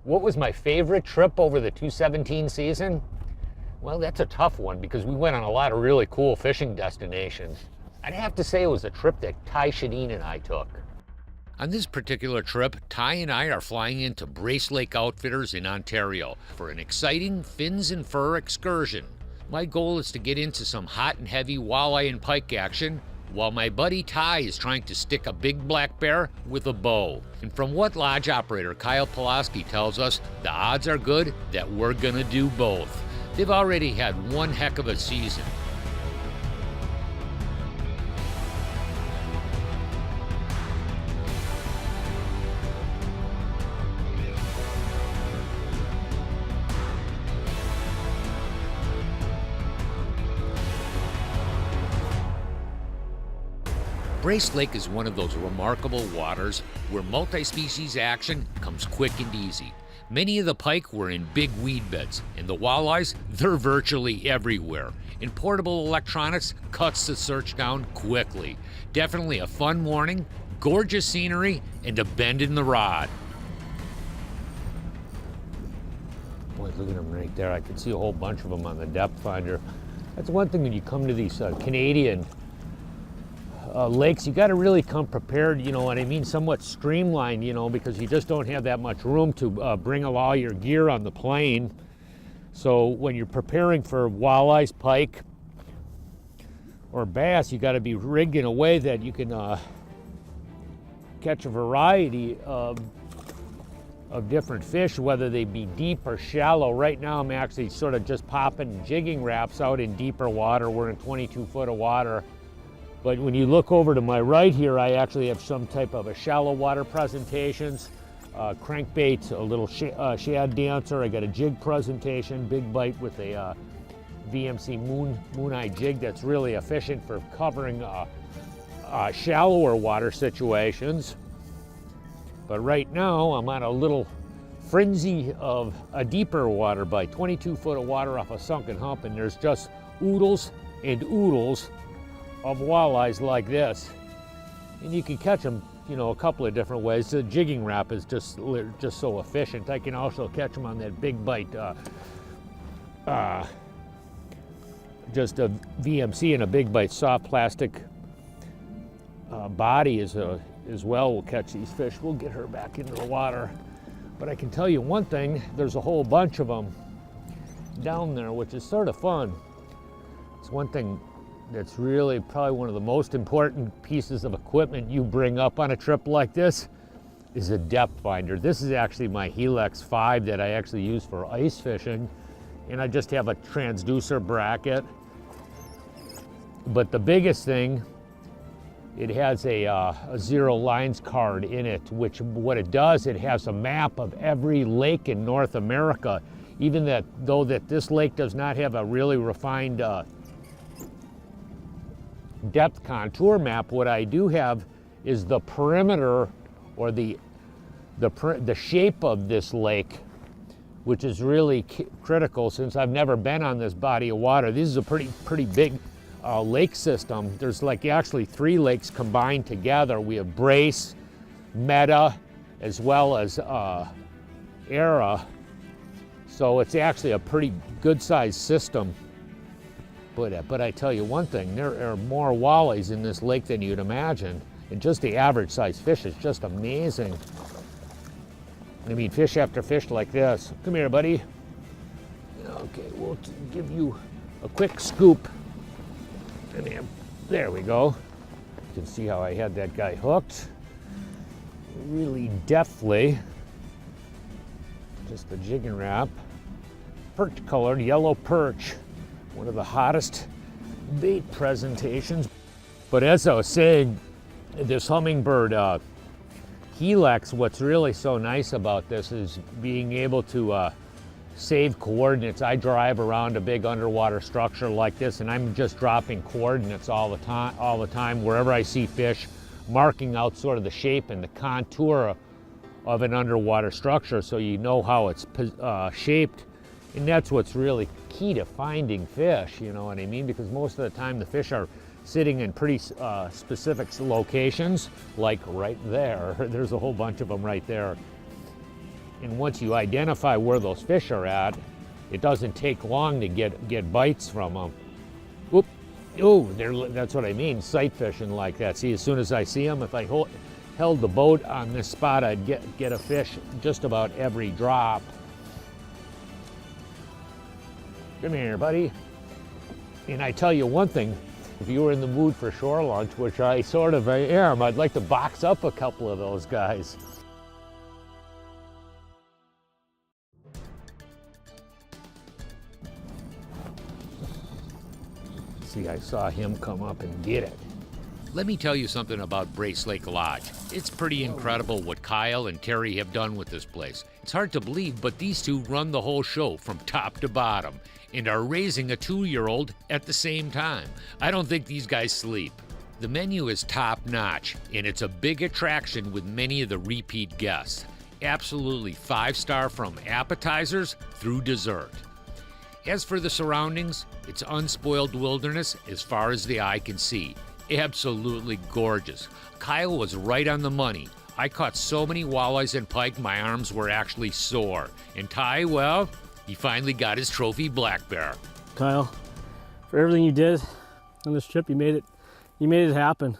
What was my favorite trip over the 2017 season? Well, that's a tough one because we went on a lot of really cool fishing destinations. I'd have to say it was a trip that Ty Shadeen and I took. On this particular trip, Ty and I are flying into Brace Lake Outfitters in Ontario for an exciting fins and fur excursion. My goal is to get into some hot and heavy walleye and pike action, while my buddy Ty is trying to stick a big black bear with a bow. And from what lodge operator Kyle Pulaski tells us, the odds are good that we're gonna do both. They've already had one heck of a season. Brace Lake is one of those remarkable waters where multi-species action comes quick and easy. Many of the pike were in big weed beds, and the walleyes, they're virtually everywhere. And portable electronics cuts the search down quickly. Definitely a fun morning, gorgeous scenery, and a bend in the rod. Boy, look at them right there. I can see a whole bunch of them on the depth finder. That's one thing when you come to these Canadian lakes, you got to really come prepared, you know what I mean, somewhat streamlined, you know, because you just don't have that much room to bring all your gear on the plane. So when you're preparing for walleyes, pike, or bass, you got to be rigged in a way that you can catch a variety of different fish, whether they be deep or shallow. Right now I'm actually sort of just popping jigging wraps out in deeper water. We're in 22 foot of water. But when you look over to my right here, I actually have some type of a shallow water presentations, crankbait, a little shad dancer. I got a jig presentation, big bite with a VMC moon eye jig that's really efficient for covering shallower water situations. But right now I'm on a little frenzy of a deeper water bite, 22 foot of water off a sunken hump, and there's just oodles and oodles of walleyes like this, and you can catch them, you know, a couple of different ways. The jigging wrap is just so efficient. I can also catch them on that big bite, just a VMC and a big bite soft plastic body as well will catch these fish. We'll get her back into the water, but I can tell you one thing: there's a whole bunch of them down there, which is sort of fun. It's one thing that's really probably one of the most important pieces of equipment you bring up on a trip like this is a depth finder. This is actually my Helix 5 that I actually use for ice fishing, and I just have a transducer bracket. But the biggest thing, it has a zero lines card in it, which what it does, it has a map of every lake in North America. Even though this lake does not have a really refined depth contour map, what I do have is the perimeter or the shape of this lake, which is really critical since I've never been on this body of water. This is a pretty big lake system. There's like actually 3 lakes combined together. We have Brace, Meta, as well as Era. So it's actually a pretty good sized system. But I tell you one thing, there are more walleyes in this lake than you'd imagine. And just the average size fish is just amazing. I mean, fish after fish like this. Come here, buddy. Okay, we'll give you a quick scoop. And there we go. You can see how I had that guy hooked. Really deftly. Just a jigging wrap. Perch colored, yellow perch. One of the hottest bait presentations. But as I was saying, this hummingbird Helix, what's really so nice about this is being able to save coordinates. I drive around a big underwater structure like this, and I'm just dropping coordinates all the time wherever I see fish, marking out sort of the shape and the contour of an underwater structure so you know how it's shaped. And that's what's really key to finding fish, you know what I mean? Because most of the time the fish are sitting in pretty specific locations, like right there. There's a whole bunch of them right there. And once you identify where those fish are at, it doesn't take long to get bites from them. Whoop. Oh, that's what I mean, sight fishing like that. See, as soon as I see them, if I held the boat on this spot, I'd get a fish just about every drop. Come here, buddy. And I tell you one thing, if you were in the mood for shore lunch, which I sort of am, I'd like to box up a couple of those guys. See, I saw him come up and get it. Let me tell you something about Brace Lake Lodge. It's pretty incredible what Kyle and Terry have done with this place. It's hard to believe, but these two run the whole show from top to bottom and are raising a 2-year-old at the same time. I don't think these guys sleep. The menu is top-notch, and it's a big attraction with many of the repeat guests. Absolutely 5-star from appetizers through dessert. As for the surroundings, it's unspoiled wilderness as far as the eye can see. Absolutely gorgeous. Kyle was right on the money. I caught so many walleyes and pike, my arms were actually sore. And Ty, well, he finally got his trophy black bear. Kyle, for everything you did on this trip, you made it happen.